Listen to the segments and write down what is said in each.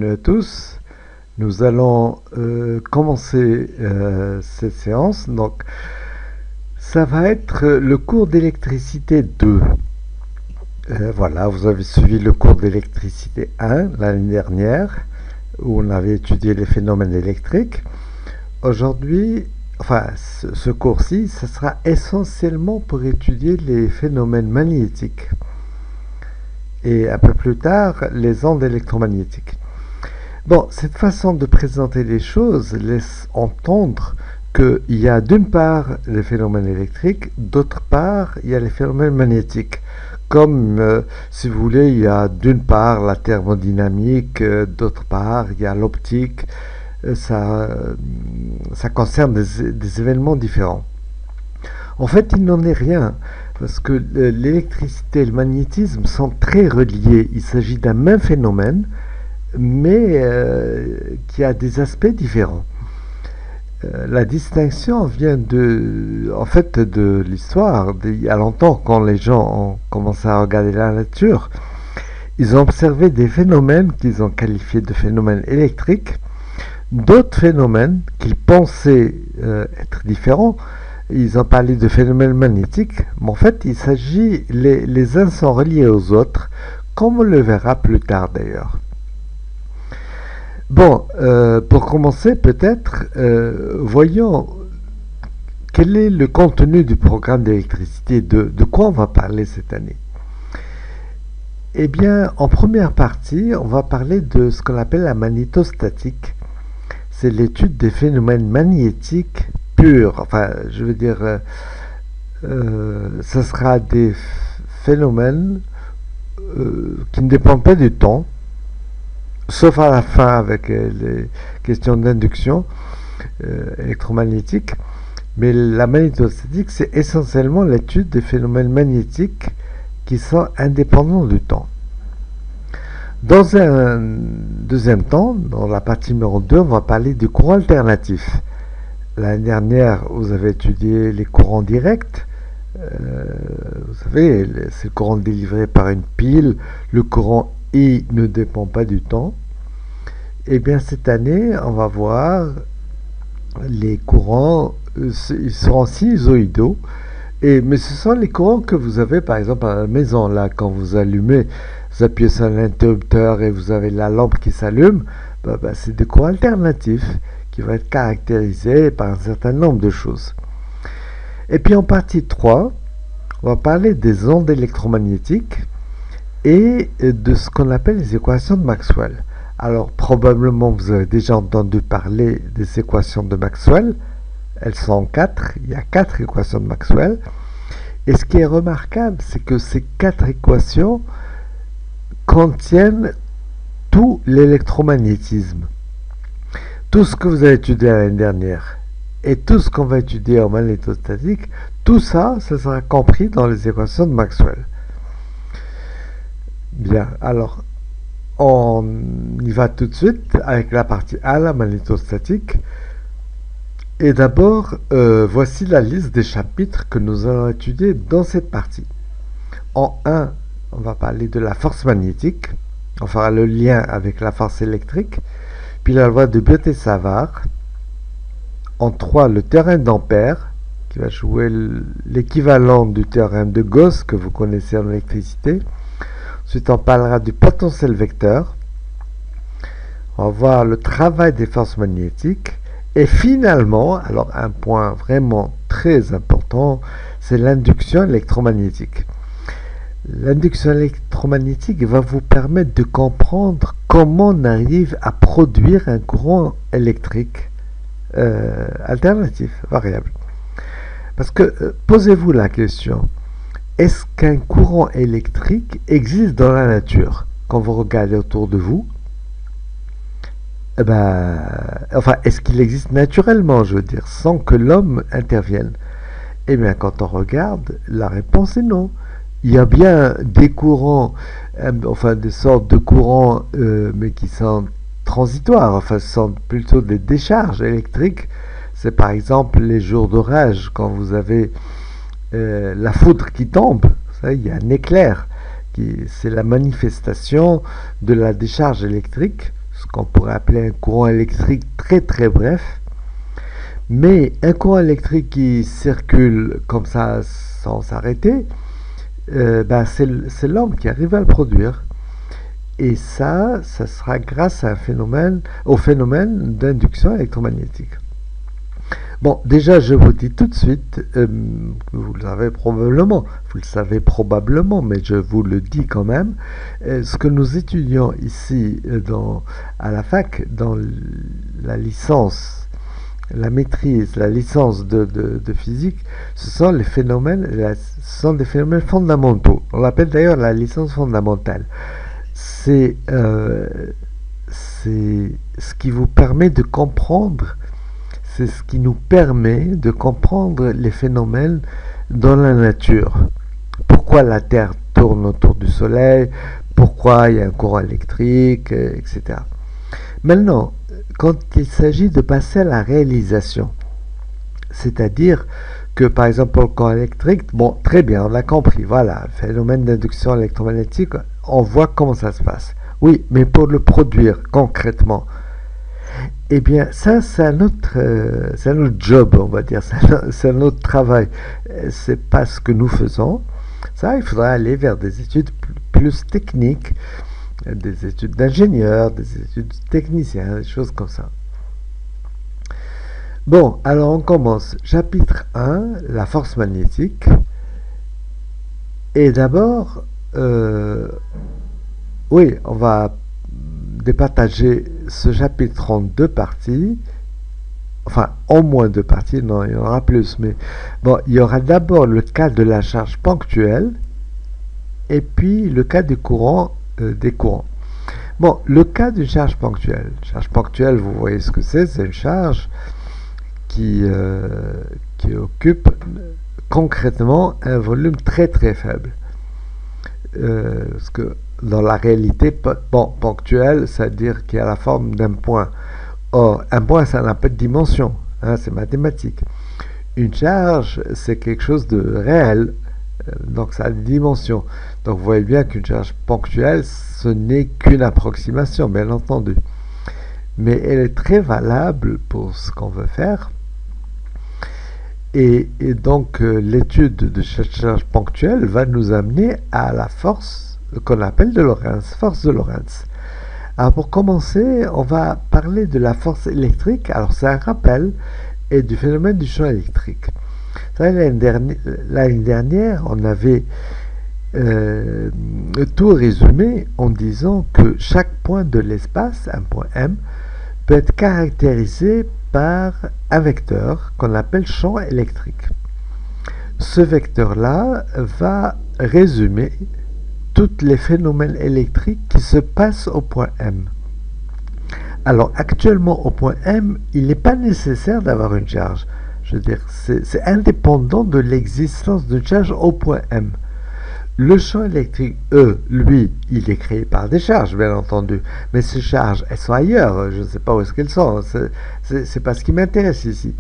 Bienvenue à tous. Nous allons commencer cette séance. Donc, ça va être le cours d'électricité 2. Voilà, vous avez suivi le cours d'électricité 1 l'année dernière, où on avait étudié les phénomènes électriques. Aujourd'hui, ce cours-ci, ça sera essentiellement pour étudier les phénomènes magnétiques. Et un peu plus tard, les ondes électromagnétiques. Bon, cette façon de présenter les choses laisse entendre qu'il y a d'une part les phénomènes électriques, d'autre part il y a les phénomènes magnétiques. Comme, si vous voulez, il y a d'une part la thermodynamique, d'autre part il y a l'optique. Ça concerne des événements différents. En fait, il n'en est rien, parce que l'électricité et le magnétisme sont très reliés. Il s'agit d'un même phénomène, mais qui a des aspects différents. La distinction vient de l'histoire. Il y a longtemps, quand les gens ont commencé à regarder la nature, ils ont observé des phénomènes qu'ils ont qualifiés de phénomènes électriques, d'autres phénomènes qu'ils pensaient être différents. Ils ont parlé de phénomènes magnétiques, mais en fait, il s'agit, les uns sont reliés aux autres, comme on le verra plus tard d'ailleurs. Bon, pour commencer peut-être, voyons quel est le contenu du programme d'électricité, de quoi on va parler cette année. Eh bien, en première partie, on va parler de ce qu'on appelle la magnétostatique. C'est l'étude des phénomènes magnétiques purs. Ce sera des phénomènes qui ne dépendent pas du temps, sauf à la fin avec les questions d'induction électromagnétique. Mais la magnétostatique, c'est essentiellement l'étude des phénomènes magnétiques qui sont indépendants du temps. Dans un deuxième temps, dans la partie numéro 2, on va parler du courant alternatif. L'année dernière, vous avez étudié les courants directs. Vous savez, c'est le courant délivré par une pile. Le courant I ne dépend pas du temps. Et bien cette année, on va voir les courants, ils seront sinusoïdaux. Mais ce sont les courants que vous avez par exemple à la maison, là, quand vous allumez, vous appuyez sur l'interrupteur et vous avez la lampe qui s'allume, c'est des courants alternatifs qui vont être caractérisés par un certain nombre de choses. Et puis en partie 3, on va parler des ondes électromagnétiques et de ce qu'on appelle les équations de Maxwell. Alors probablement vous avez déjà entendu parler des équations de Maxwell. Elles sont 4, il y a 4 équations de Maxwell. Et ce qui est remarquable, c'est que ces 4 équations contiennent tout l'électromagnétisme. Tout ce que vous avez étudié l'année dernière et tout ce qu'on va étudier en magnétostatique, tout ça, ça sera compris dans les équations de Maxwell. Bien, alors, on y va tout de suite avec la partie A, la magnétostatique. Et d'abord, voici la liste des chapitres que nous allons étudier dans cette partie. En 1, on va parler de la force magnétique. On fera le lien avec la force électrique. Puis la loi de Biot-Savart. En 3, le théorème d'Ampère, qui va jouer l'équivalent du théorème de Gauss que vous connaissez en électricité. Ensuite, on parlera du potentiel vecteur. On va voir le travail des forces magnétiques. Et finalement, alors un point vraiment très important, c'est l'induction électromagnétique. L'induction électromagnétique va vous permettre de comprendre comment on arrive à produire un courant électrique alternatif, variable. Parce que, posez-vous la question, est-ce qu'un courant électrique existe dans la nature? Quand vous regardez autour de vous, est-ce qu'il existe naturellement, je veux dire, sans que l'homme intervienne? Eh bien, quand on regarde, la réponse est non. Il y a bien des courants, des sortes de courants, mais qui sont transitoires, ce sont plutôt des décharges électriques. C'est par exemple les jours d'orage, quand vous avez la foudre qui tombe, il y a un éclair, c'est la manifestation de la décharge électrique, ce qu'on pourrait appeler un courant électrique très très bref. Mais un courant électrique qui circule comme ça sans s'arrêter, c'est l'homme qui arrive à le produire. Et ça sera grâce à au phénomène d'induction électromagnétique. Bon, déjà, je vous dis tout de suite, vous le savez probablement, mais je vous le dis quand même, ce que nous étudions ici à la fac, dans la licence, la maîtrise, la licence de physique, ce sont des phénomènes fondamentaux. On l'appelle d'ailleurs la licence fondamentale. C'est ce qui vous permet de comprendre, c'est ce qui nous permet de comprendre les phénomènes dans la nature. Pourquoi la Terre tourne autour du Soleil, pourquoi il y a un courant électrique, etc. Maintenant, quand il s'agit de passer à la réalisation, c'est-à-dire que par exemple pour le courant électrique, bon, très bien, on a compris, voilà, phénomène d'induction électromagnétique, on voit comment ça se passe. Oui, mais pour le produire concrètement, eh bien, ça, c'est un autre job, on va dire, c'est un autre travail. C'est pas ce que nous faisons. Ça, il faudra aller vers des études plus techniques, des études d'ingénieurs, des études de techniciens, des choses comme ça. Bon, alors on commence. Chapitre 1, la force magnétique. Et d'abord, oui, on va départager ce chapitre en deux parties, enfin au moins deux parties, non, il y en aura plus, mais bon, il y aura d'abord le cas de la charge ponctuelle et puis le cas des courants. Bon, le cas d'une charge ponctuelle. Charge ponctuelle, vous voyez ce que c'est une charge qui occupe concrètement un volume très très faible. Parce que dans la réalité, bon, ponctuel, c'est-à-dire qu'il y a la forme d'un point. Or, un point, ça n'a pas de dimension, hein, c'est mathématique. Une charge, c'est quelque chose de réel, donc ça a des dimensions. Donc vous voyez bien qu'une charge ponctuelle, ce n'est qu'une approximation, bien entendu. Mais elle est très valable pour ce qu'on veut faire. Et donc l'étude de cette charge ponctuelle va nous amener à la force qu'on appelle de Lorentz, force de Lorentz. Alors pour commencer, on va parler de la force électrique. Alors c'est un rappel et du phénomène du champ électrique. L'année dernière, on avait tout résumé en disant que chaque point de l'espace, un point M, peut être caractérisé par un vecteur qu'on appelle champ électrique. Ce vecteur-là va résumer tous les phénomènes électriques qui se passent au point M. Alors actuellement au point M, il n'est pas nécessaire d'avoir une charge. Je veux dire, c'est indépendant de l'existence d'une charge au point M. Le champ électrique, lui, il est créé par des charges, bien entendu. Mais ces charges, elles sont ailleurs. Je ne sais pas où est-ce qu'elles sont. C'est pas ce qui m'intéresse ici.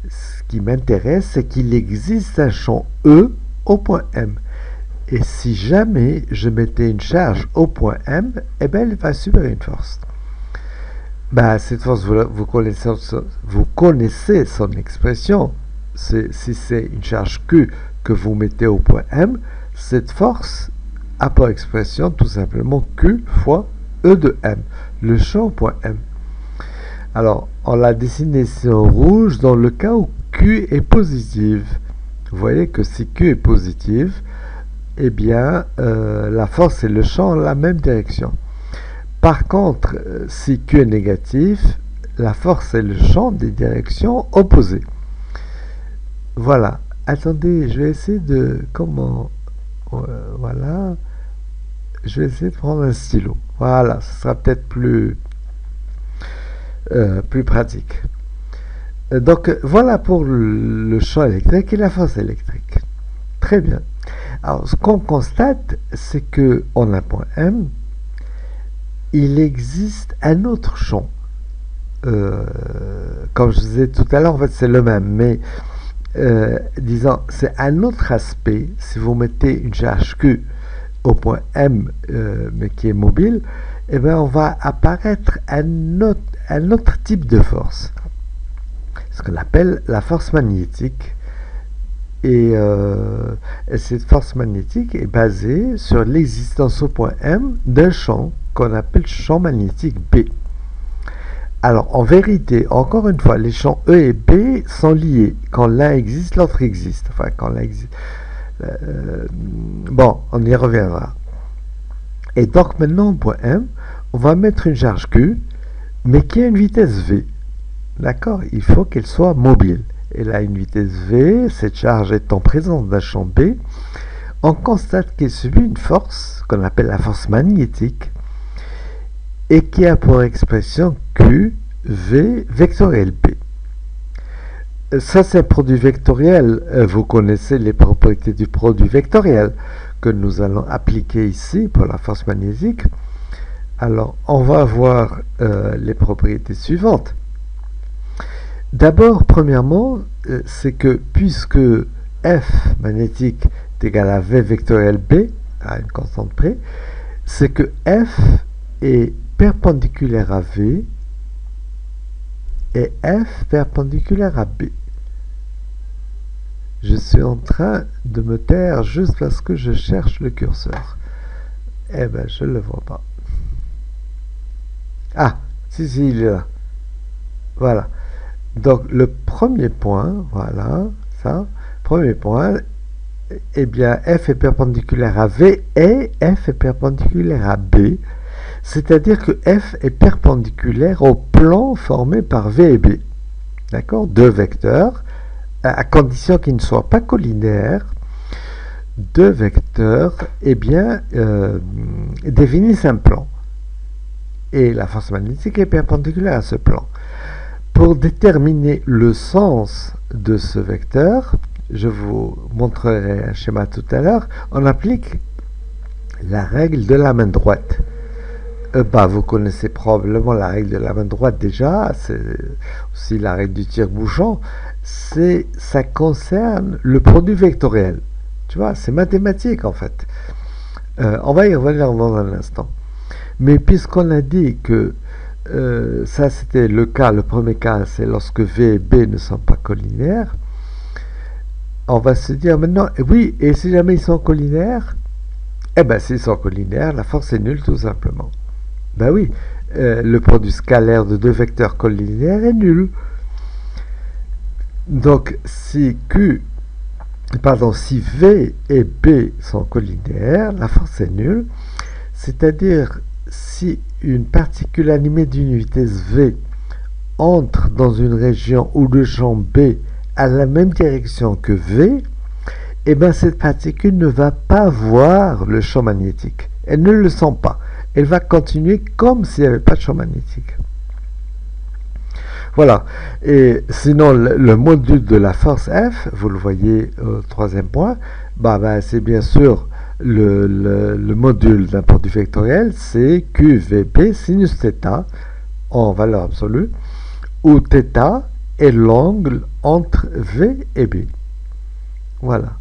Ce qui m'intéresse, c'est qu'il existe un champ E au point M. Et si jamais je mettais une charge au point M, eh bien, elle va subir une force. Bah, cette force, vous connaissez son expression. Si c'est une charge Q que vous mettez au point M, cette force a pour expression tout simplement Q fois E de M, le champ au point M. Alors, on l'a dessiné en rouge dans le cas où Q est positive. Vous voyez que si Q est positive, eh bien, la force et le champ ont la même direction. Par contre, si Q est négatif, la force et le champ ont des directions opposées. Voilà. Attendez, je vais essayer de... voilà. Je vais essayer de prendre un stylo. Voilà, ce sera peut-être plus pratique. Donc, voilà pour le champ électrique et la force électrique. Très bien. Alors, ce qu'on constate, c'est qu'en un point M, il existe un autre champ. Comme je disais tout à l'heure, en fait, c'est le même, mais disons, c'est un autre aspect. Si vous mettez une charge Q au point M, mais qui est mobile, eh bien, on va apparaître un autre type de force, ce qu'on appelle la force magnétique. Et cette force magnétique est basée sur l'existence au point M d'un champ qu'on appelle champ magnétique B. Alors, en vérité, encore une fois, les champs E et B sont liés. Quand l'un existe, l'autre existe. Enfin, quand l'un existe... bon, on y reviendra. Et donc, maintenant, au point M, on va mettre une charge Q, mais qui a une vitesse V. D'accord? Il faut qu'elle soit mobile. Elle a une vitesse V, cette charge étant présente d'un champ B, on constate qu'elle subit une force qu'on appelle la force magnétique et qui a pour expression Q, V, vectoriel B. Ça, c'est un produit vectoriel. Vous connaissez les propriétés du produit vectoriel que nous allons appliquer ici pour la force magnétique. Alors, on va voir les propriétés suivantes. D'abord, premièrement, c'est que puisque F magnétique est égal à V vectoriel B, à une constante près, c'est que F est perpendiculaire à V et F perpendiculaire à B. Je suis en train de me taire juste parce que je cherche le curseur. Eh bien, je ne le vois pas. Ah, si, il est là. Voilà. Donc, le premier point, voilà, ça, premier point, eh bien, F est perpendiculaire à V et F est perpendiculaire à B, c'est-à-dire que F est perpendiculaire au plan formé par V et B. D'accord? Deux vecteurs, à condition qu'ils ne soient pas collinaires, deux vecteurs, eh bien, définissent un plan. Et la force magnétique est perpendiculaire à ce plan. Pour déterminer le sens de ce vecteur, je vous montrerai un schéma tout à l'heure, on applique la règle de la main droite. Vous connaissez probablement la règle de la main droite déjà, c'est aussi la règle du tire-bouchon, ça concerne le produit vectoriel. Tu vois, c'est mathématique en fait. On va y revenir dans un instant. Mais puisqu'on a dit que ça c'était le cas, le premier cas, c'est lorsque V et B ne sont pas collinaires. On va se dire maintenant, oui, et si jamais ils sont collinaires, eh bien s'ils sont collinaires, la force est nulle tout simplement. Ben oui, le produit scalaire de deux vecteurs collinaires est nul. Donc si si V et B sont collinaires, la force est nulle, c'est-à-dire si une particule animée d'une vitesse V entre dans une région où le champ B a la même direction que V, eh bien cette particule ne va pas voir le champ magnétique. Elle ne le sent pas. Elle va continuer comme s'il n'y avait pas de champ magnétique. Voilà. Et sinon, le module de la force F, vous le voyez au troisième point, c'est bien sûr le module d'un produit vectoriel, c'est QVB sinus θ en valeur absolue, où θ est l'angle entre V et B. Voilà.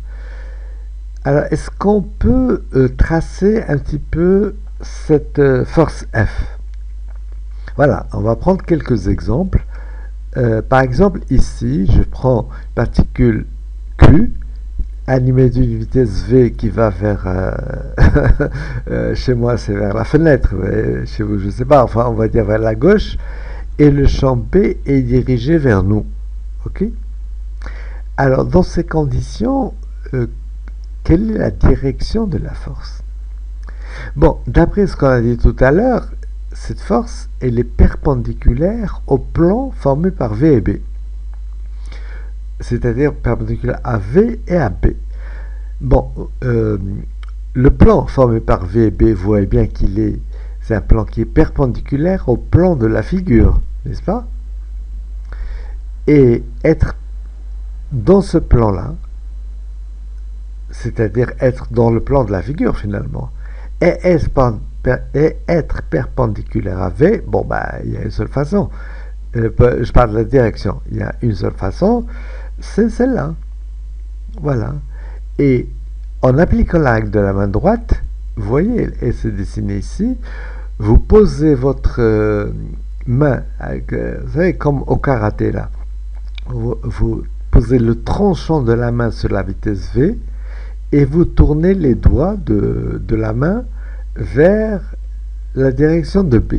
Alors, est-ce qu'on peut tracer un petit peu cette force F? Voilà, on va prendre quelques exemples. Par exemple, ici, je prends une particule Q, animée d'une vitesse V qui va vers... chez moi, c'est vers la fenêtre. Mais chez vous, je ne sais pas. Enfin, on va dire vers la gauche. Et le champ B est dirigé vers nous. OK? Alors, dans ces conditions, quelle est la direction de la force? Bon, d'après ce qu'on a dit tout à l'heure, cette force, elle est perpendiculaire au plan formé par V et B. C'est-à-dire perpendiculaire à V et à B. Bon, le plan formé par V et B, vous voyez bien c'est un plan qui est perpendiculaire au plan de la figure, n'est-ce pas? Et être dans ce plan-là, c'est-à-dire être dans le plan de la figure finalement, et être perpendiculaire à V, il y a une seule façon. Je parle de la direction. Il y a une seule façon, c'est celle-là. Voilà. Et en appliquant la règle de la main droite, vous voyez, elle se dessine ici, vous posez votre main, vous savez, comme au karaté là, vous posez le tranchant de la main sur la vitesse V et vous tournez les doigts de la main vers la direction de B.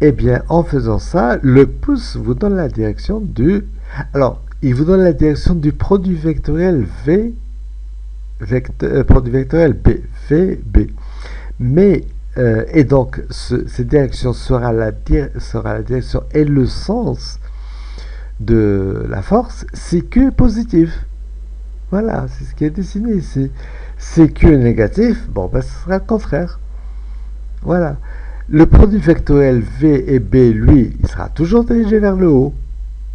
Eh bien, en faisant ça, le pouce vous donne la direction du... Alors, il vous donne la direction du produit vectoriel V, produit vectoriel B, VB. Mais, et donc, cette direction sera la direction et le sens de la force si Q est positif. Voilà, c'est ce qui est dessiné ici. Si Q est négatif, bon, ben, ce sera le contraire. Voilà. Le produit vectoriel V et B, lui, il sera toujours dirigé vers le haut.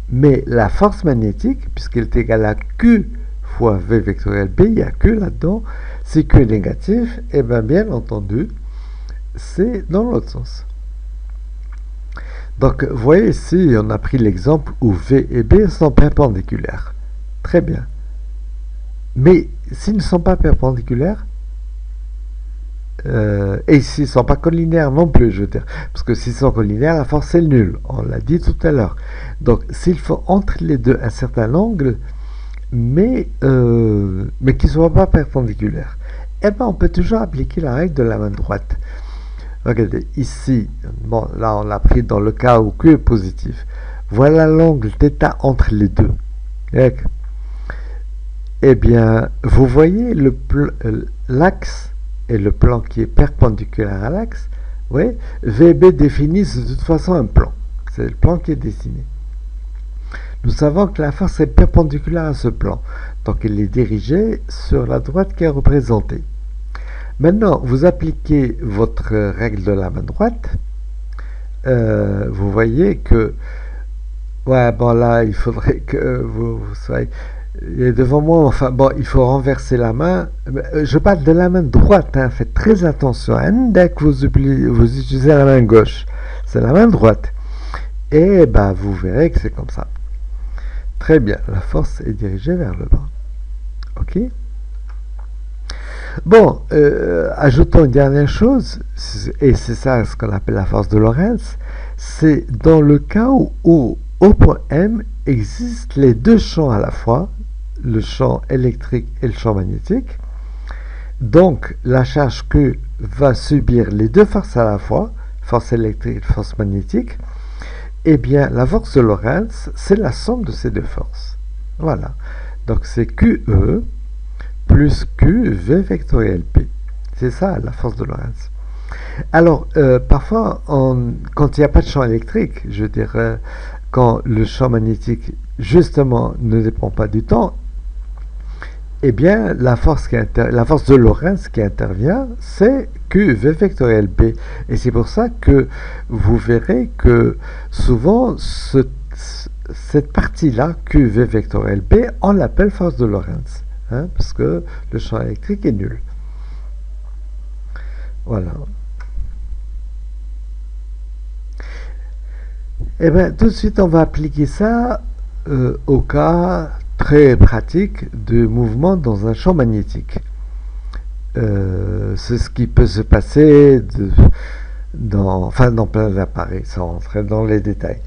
Mais la force magnétique, puisqu'elle est égale à Q fois V vectoriel B, il y a Q là-dedans. Si Q est négatif, et bien entendu, c'est dans l'autre sens. Donc, vous voyez ici, on a pris l'exemple où V et B sont perpendiculaires. Très bien. Mais s'ils ne sont pas perpendiculaires, et s'ils ne sont pas collinéaires non plus, je veux dire, parce que s'ils sont collinéaires, la force est nulle, on l'a dit tout à l'heure. Donc, s'il faut entre les deux un certain angle, mais qui ne soit pas perpendiculaire, eh bien, on peut toujours appliquer la règle de la main droite. Regardez, ici, bon, là, on l'a pris dans le cas où Q est positif. Voilà l'angle θ entre les deux. Eh bien, vous voyez l'axe et le plan qui est perpendiculaire à l'axe. Oui, VB définissent de toute façon un plan. C'est le plan qui est dessiné. Nous savons que la force est perpendiculaire à ce plan. Donc, elle est dirigée sur la droite qui est représentée. Maintenant, vous appliquez votre règle de la main droite. Vous voyez que... Ouais, bon là, il faudrait que vous soyez... devant moi, enfin, bon, il faut renverser la main. Je parle de la main droite, hein, faites très attention. Dès que vous utilisez la main gauche, c'est la main droite. Et ben, vous verrez que c'est comme ça. Très bien, la force est dirigée vers le bas. Ok? Bon, ajoutons une dernière chose, et c'est ça ce qu'on appelle la force de Lorentz, c'est dans le cas où au point M existent les deux champs à la fois, le champ électrique et le champ magnétique. Donc, la charge Q va subir les deux forces à la fois, force électrique et force magnétique. Eh bien, la force de Lorentz, c'est la somme de ces deux forces. Voilà. Donc, c'est QE plus QV vectoriel P. C'est ça, la force de Lorentz. Alors, parfois, quand il n'y a pas de champ électrique, je veux dire, quand le champ magnétique, justement, ne dépend pas du temps, eh bien, la force de Lorentz qui intervient, c'est QV vectoriel B. Et c'est pour ça que vous verrez que souvent, cette partie-là, QV vectoriel B, on l'appelle force de Lorentz. Hein, parce que le champ électrique est nul. Voilà. Et bien, tout de suite, on va appliquer ça au cas très pratique de mouvement dans un champ magnétique. C'est ce qui peut se passer dans plein d'appareils, sans rentrer dans les détails.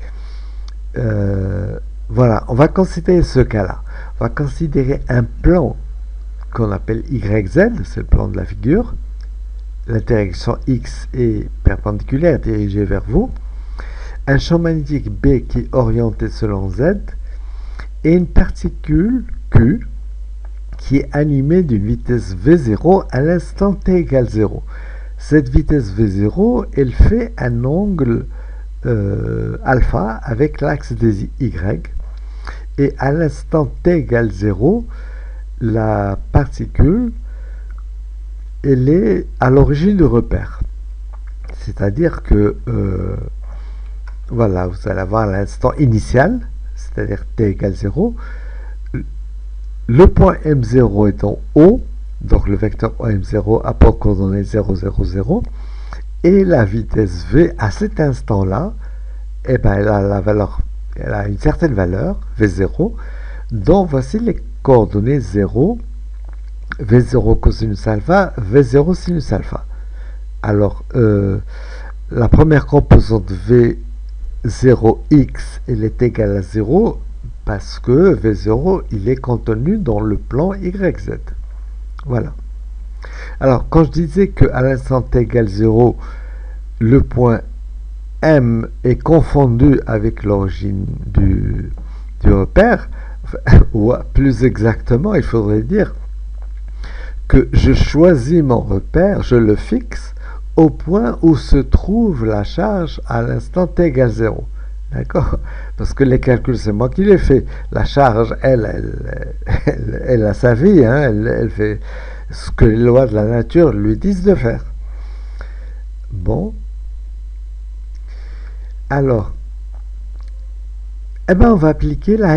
Voilà, on va considérer ce cas-là. On va considérer un plan qu'on appelle YZ, c'est le plan de la figure. La direction X est perpendiculaire, dirigée vers vous. Un champ magnétique B qui est orienté selon Z. Et une particule Q qui est animée d'une vitesse V0 à l'instant t égale 0. Cette vitesse V0, elle fait un angle alpha avec l'axe des Y. Et à l'instant t égale 0, la particule, elle est à l'origine du repère. C'est-à-dire que, voilà, vous allez avoir l'instant initial, c'est-à-dire t égale 0. Le point M0 est en haut, donc le vecteur M0 a pour coordonnée 0, 0, 0. Et la vitesse V, à cet instant-là, eh ben, elle a une certaine valeur, V0, dont voici les coordonnées 0, V0 cosinus alpha, V0 sinus alpha. Alors, la première composante V0x, elle est égale à 0 parce que V0, il est contenu dans le plan YZ. Voilà. Alors, quand je disais qu'à l'instant t égale 0, le point M est confondu avec l'origine du repère, ou plus exactement, il faudrait dire que je choisis mon repère, je le fixe au point où se trouve la charge à l'instant t égale 0. D'accord? Parce que les calculs, c'est moi qui les fais. La charge, elle a sa vie, hein, elle fait ce que les lois de la nature lui disent de faire. Bon. Alors, eh ben, on va appliquer la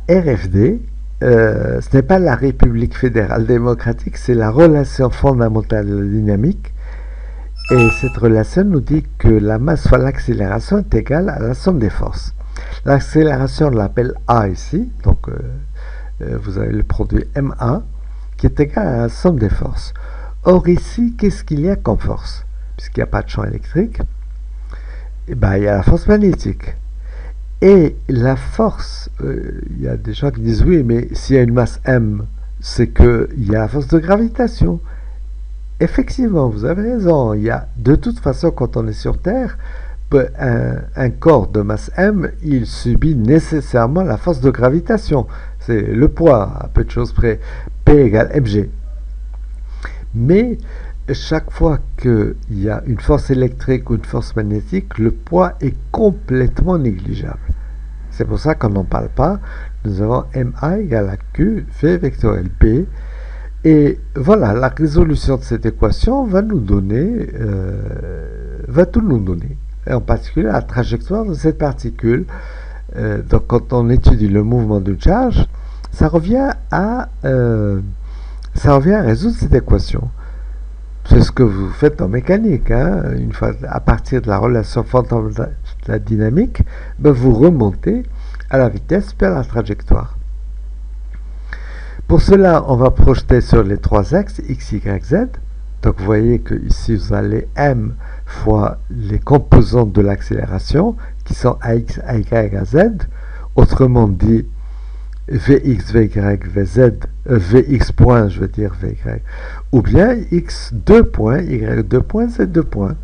RFD. Ce n'est pas la République fédérale démocratique, c'est la relation fondamentale de la dynamique. Et cette relation nous dit que la masse fois l'accélération est égale à la somme des forces. L'accélération, on l'appelle A ici, donc vous avez le produit MA, qui est égal à la somme des forces. Or ici, qu'est-ce qu'il y a comme force? Puisqu'il n'y a pas de champ électrique, eh ben, il y a la force magnétique. Et la force, il y a des gens qui disent oui, mais s'il y a une masse M, c'est qu'il y a la force de gravitation. Effectivement, vous avez raison. Il y a, de toute façon, quand on est sur Terre, un corps de masse M, il subit nécessairement la force de gravitation. C'est le poids, à peu de choses près. P égale mg. Mais chaque fois qu'il y a une force électrique ou une force magnétique, le poids est complètement négligeable. C'est pour ça qu'on n'en parle pas. Nous avons MA égale à Q, V vectoriel B. Et voilà, la résolution de cette équation va nous donner, va tout nous donner. Et en particulier la trajectoire de cette particule. Donc quand on étudie le mouvement d'une charge, ça revient à résoudre cette équation. C'est ce que vous faites en mécanique, hein. Une fois, à partir de la relation fondamentale de la dynamique, ben vous remontez à la vitesse puis à la trajectoire. Pour cela, on va projeter sur les trois axes x, y, z. Donc vous voyez que ici vous avez m fois les composantes de l'accélération qui sont ax, ay, az. Autrement dit, vx, vy, vz, vx point, je veux dire vy, ou bien x 2 points, y 2 points, z 2 points.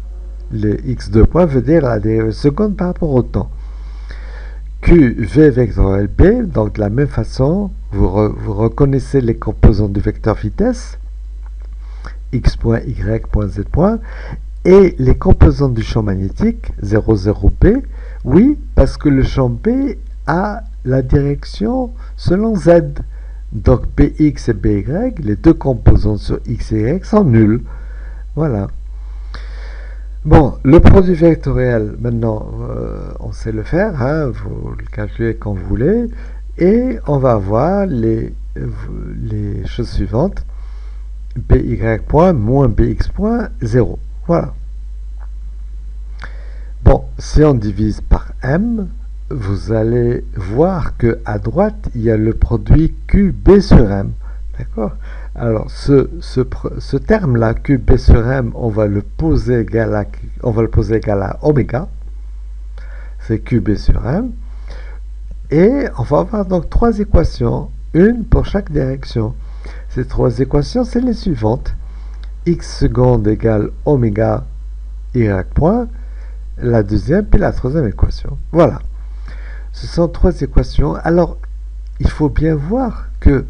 Les x 2 points veut dire la dérivée seconde par rapport au temps. Q, v vectoriel b, donc de la même façon, vous reconnaissez les composants du vecteur vitesse, x point, y point, z point, et les composantes du champ magnétique, 0, 0, b, oui, parce que le champ B a la direction selon z. Donc bx et by, les deux composantes sur x et y sont nulles. Voilà. Bon, le produit vectoriel, maintenant, on sait le faire, hein, vous le calculez quand vous voulez, et on va avoir les choses suivantes, by point moins bx point 0. Voilà. Bon, si on divise par m, vous allez voir que à droite, il y a le produit QB sur M. D'accord? Alors, ce terme-là, QB sur M, on va le poser égal à oméga. C'est QB sur M. Et on va avoir donc trois équations, une pour chaque direction. Ces trois équations, c'est les suivantes. X seconde égale oméga y point, la deuxième, puis la troisième équation. Voilà. Ce sont trois équations. Alors, il faut bien voir que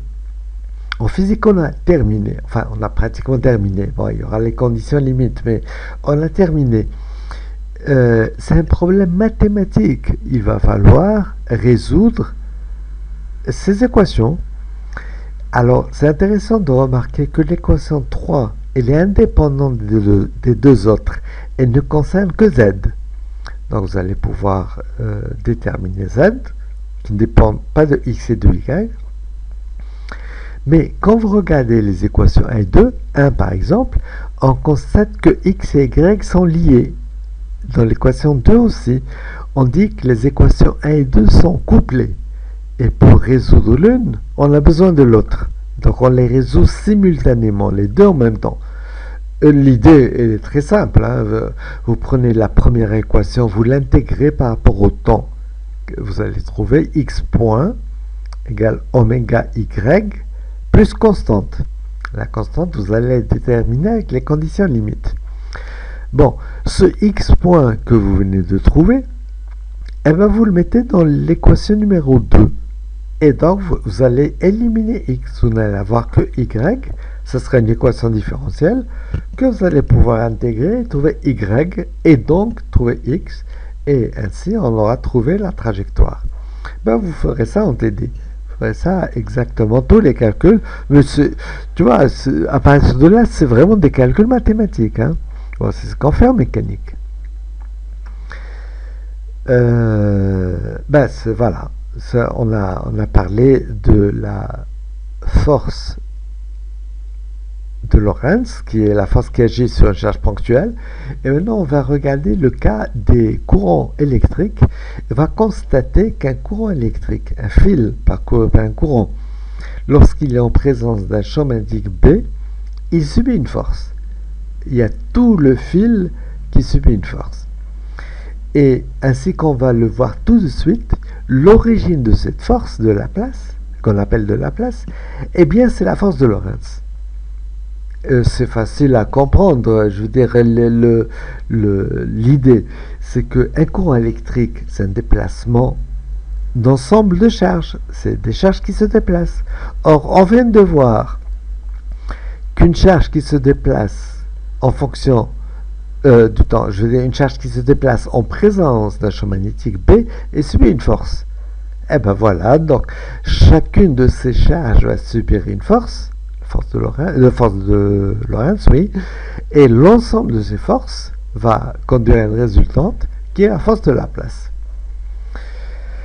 en physique, on a terminé. Enfin, on a pratiquement terminé. Bon, il y aura les conditions limites, mais on a terminé. C'est un problème mathématique. Il va falloir résoudre ces équations. Alors, c'est intéressant de remarquer que l'équation 3, elle est indépendante des deux autres. Elle ne concerne que z. Donc vous allez pouvoir déterminer z, qui ne dépend pas de x et de y. Mais quand vous regardez les équations 1 et 2, 1 par exemple, on constate que x et y sont liés. Dans l'équation 2 aussi, on dit que les équations 1 et 2 sont couplées. Et pour résoudre l'une, on a besoin de l'autre. Donc on les résout simultanément, les deux en même temps. L'idée est très simple, hein. Vous prenez la première équation, vous l'intégrez par rapport au temps que vous allez trouver. X point égale oméga y plus constante. La constante, vous allez la déterminer avec les conditions limites. Bon, ce x point que vous venez de trouver, eh ben vous le mettez dans l'équation numéro 2. Et donc, vous allez éliminer x. Vous n'allez avoir que y. Ce sera une équation différentielle que vous allez pouvoir intégrer, trouver y, et donc trouver x. Et ainsi, on aura trouvé la trajectoire. Ben, vous ferez ça en TD. Vous ferez ça exactement, tous les calculs. Mais tu vois, à partir de là, c'est vraiment des calculs mathématiques. Hein. Bon, c'est ce qu'on fait en mécanique. Ben, voilà. Ça, on a parlé de la force de Lorentz, qui est la force qui agit sur une charge ponctuelle. Et maintenant, on va regarder le cas des courants électriques. On va constater qu'un courant électrique, un fil parcouru par un courant, lorsqu'il est en présence d'un champ magnétique B, il subit une force. Il y a tout le fil qui subit une force. Et ainsi qu'on va le voir tout de suite, l'origine de cette force de Laplace, qu'on appelle de Laplace, eh bien c'est la force de Lorentz. C'est facile à comprendre. Je veux dire, l'idée, c'est qu'un courant électrique, c'est un déplacement d'ensemble de charges. C'est des charges qui se déplacent. Or, on vient de voir qu'une charge qui se déplace en fonction du temps, je veux dire, une charge qui se déplace en présence d'un champ magnétique B et subit une force. Et ben voilà, donc chacune de ces charges va subir une force. Force de Lorentz, oui, et l'ensemble de ces forces va conduire à une résultante qui est la force de Laplace.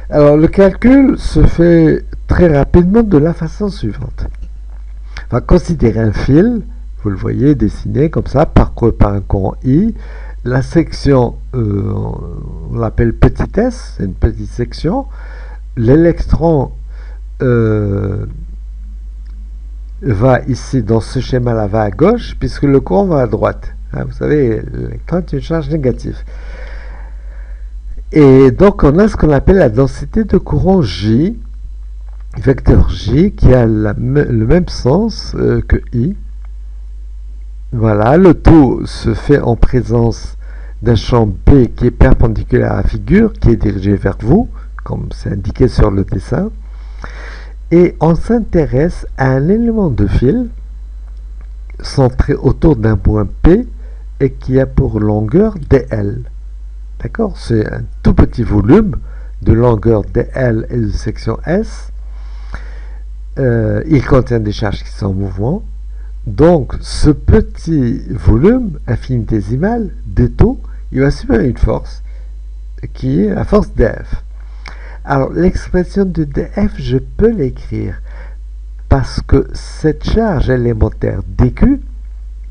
Alors le calcul se fait très rapidement de la façon suivante. On va considérer un fil, vous le voyez dessiné comme ça, parcouru par un courant I. La section, on l'appelle petit s, c'est une petite section. L'électron va ici, dans ce schéma-là, va à gauche, puisque le courant va à droite. Hein, vous savez, l'électron est une charge négative. Et donc, on a ce qu'on appelle la densité de courant J, vecteur J, qui a le même sens que I. Voilà, le tout se fait en présence d'un champ B qui est perpendiculaire à la figure, qui est dirigé vers vous, comme c'est indiqué sur le dessin. Et on s'intéresse à un élément de fil centré autour d'un point P et qui a pour longueur dl. D'accord? C'est un tout petit volume de longueur dl et de section S. Il contient des charges qui sont en mouvement. Donc, ce petit volume infinitésimal d taux, il va subir une force qui est la force dF. Alors, l'expression de dF, je peux l'écrire parce que cette charge élémentaire dq,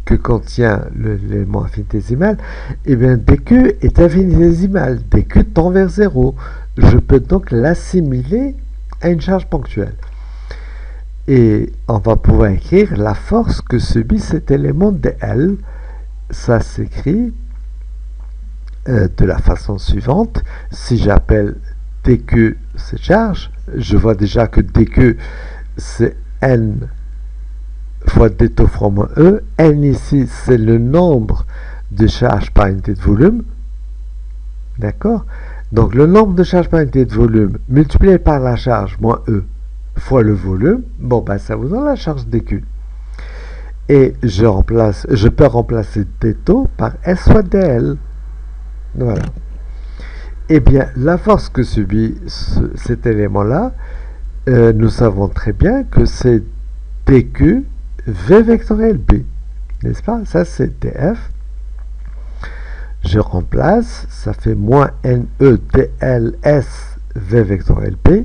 que contient l'élément infinitésimal, eh bien, dq est infinitésimal. dq tend vers 0. Je peux donc l'assimiler à une charge ponctuelle. Et on va pouvoir écrire la force que subit cet élément dl. Ça s'écrit de la façon suivante. Si j'appelle dq cette charge, je vois déjà que dq c'est n fois d taux fois moins e. N ici c'est le nombre de charges par unité de volume. D'accord? Donc le nombre de charges par unité de volume multiplié par la charge moins e fois le volume, bon ben ça vous donne la charge dq. Et je peux remplacer d taux par s fois dl. Voilà. Eh bien, la force que subit cet élément-là, nous savons très bien que c'est dq v vectoriel b. N'est-ce pas? Ça, c'est df. Je remplace, ça fait moins ne dl s v vectoriel b.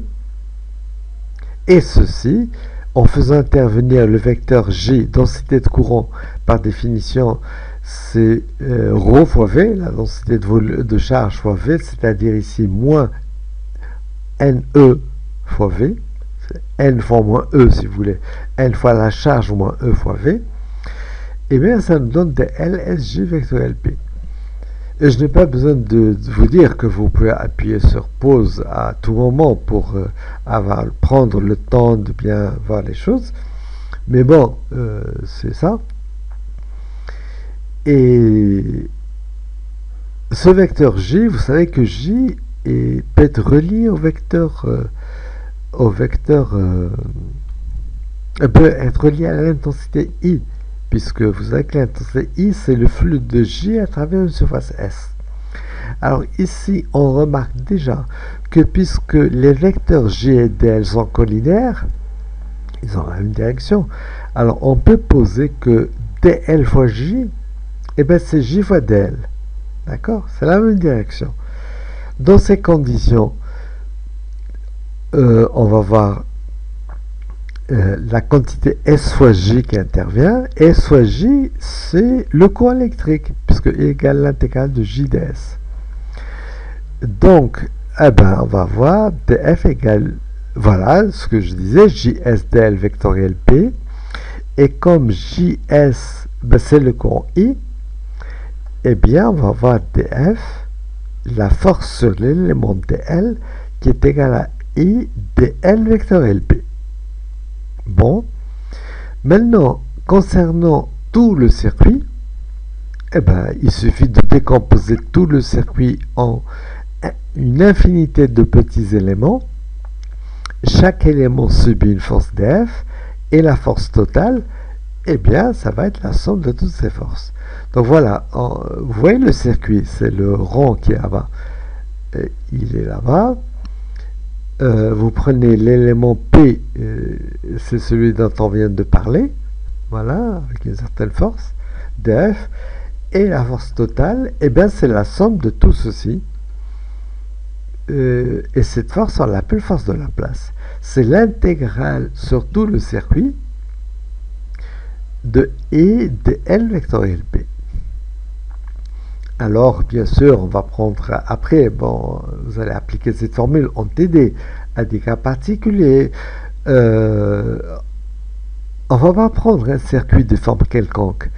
Et ceci, en faisant intervenir le vecteur J, densité de courant, par définition, c'est ρ fois V, la densité de charge fois V, c'est-à-dire ici moins NE fois V, N fois moins E si vous voulez, N fois la charge moins E fois V. eh bien ça nous donne des LSJ vectoriel P. Et je n'ai pas besoin de vous dire que vous pouvez appuyer sur pause à tout moment pour prendre le temps de bien voir les choses. Mais bon, c'est ça. Et ce vecteur J, vous savez que J peut être relié au vecteur peut être relié à l'intensité I, puisque vous savez que l'intensité I, c'est le flux de J à travers une surface S. Alors ici, on remarque déjà que puisque les vecteurs J et dl sont collinaires, ils ont la même direction, alors on peut poser que dl fois J, et bien c'est J fois dl. D'accord? C'est la même direction. Dans ces conditions, on va voir la quantité S fois J qui intervient. S fois J, c'est le courant électrique, puisque I égale l'intégrale de J ds. Donc, eh ben, on va voir dF égale, voilà ce que je disais, JS dl vectoriel P. Et comme JS, ben, c'est le courant I, eh bien, on va voir dF, la force sur l'élément dl, qui est égale à I dl vectoriel P. Bon, maintenant, concernant tout le circuit, eh ben, il suffit de décomposer tout le circuit en une infinité de petits éléments. Chaque élément subit une force dF, et la force totale, eh bien, ça va être la somme de toutes ces forces. Donc voilà, vous voyez le circuit, c'est le rond qui est là-bas. Il est là-bas. Vous prenez l'élément P, c'est celui dont on vient de parler, voilà, avec une certaine force, dF, et la force totale, eh bien c'est la somme de tout ceci, et cette force, on l'appelle force de Laplace. C'est l'intégrale sur tout le circuit de I dl vectoriel P. Alors, bien sûr, on va prendre après, bon, vous allez appliquer cette formule en TD à des cas particuliers. On va pas prendre un circuit de forme quelconque,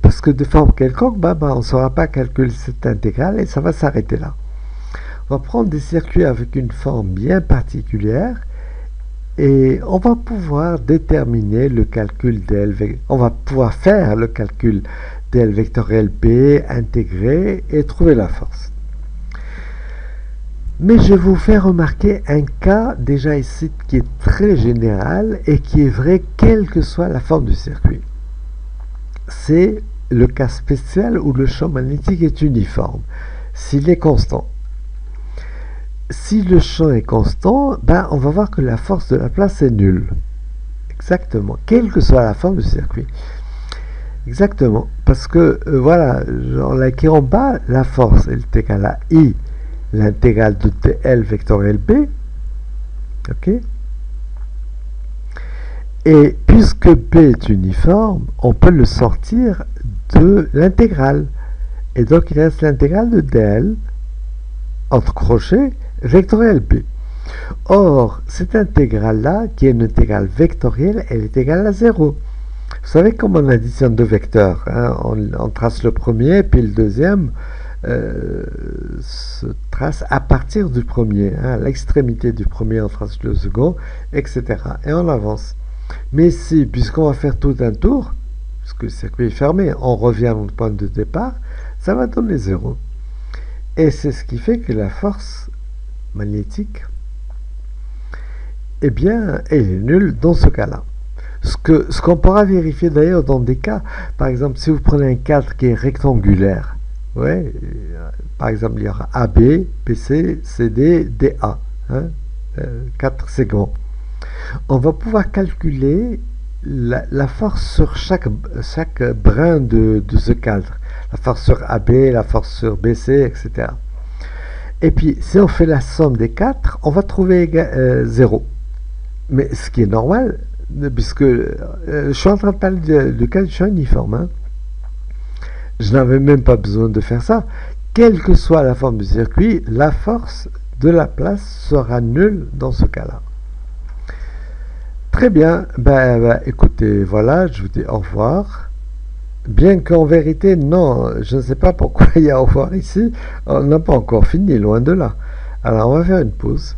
parce que de forme quelconque, on ne saura pas calculer cette intégrale et ça va s'arrêter là. On va prendre des circuits avec une forme bien particulière et on va pouvoir déterminer le calcul dl, on va pouvoir faire le calcul dl vectoriel P, intégrer et trouver la force. Mais je vous fais remarquer un cas déjà ici qui est très général et qui est vrai quelle que soit la forme du circuit. C'est le cas spécial où le champ magnétique est uniforme, s'il est constant. Si le champ est constant, on va voir que la force de Laplace est nulle. Exactement, quelle que soit la forme du circuit. Exactement, parce que voilà, genre là qui en bas, la force est égale à I, l'intégrale de dl vectoriel B, ok. Et puisque B est uniforme, on peut le sortir de l'intégrale, et donc il reste l'intégrale de dl entre crochets vectoriel B. Or, cette intégrale-là, qui est une intégrale vectorielle, elle est égale à 0. Vous savez comment on additionne deux vecteurs, hein? On trace le premier, puis le deuxième se trace à partir du premier. Hein? À l'extrémité du premier, on trace le second, etc. Et on avance. Mais si, puisqu'on va faire tout un tour, puisque le circuit est fermé, on revient à notre point de départ, ça va donner 0. Et c'est ce qui fait que la force magnétique, eh bien, elle est nulle dans ce cas-là. Ce qu'on pourra vérifier d'ailleurs dans des cas, par exemple, si vous prenez un cadre qui est rectangulaire, ouais, par exemple, il y aura AB, BC, CD, DA, hein, 4 segments. On va pouvoir calculer la force sur chaque brin de ce cadre. La force sur AB, la force sur BC, etc. Et puis, si on fait la somme des 4, on va trouver 0. Mais ce qui est normal, puisque je suis en train de parler du cas du champ uniforme. Hein. Je n'avais même pas besoin de faire ça. Quelle que soit la forme du circuit, la force de Laplace sera nulle dans ce cas-là. Très bien. Écoutez, voilà, je vous dis au revoir. Bien qu'en vérité, non, je ne sais pas pourquoi il y a au revoir ici. On n'a pas encore fini, loin de là. Alors, on va faire une pause.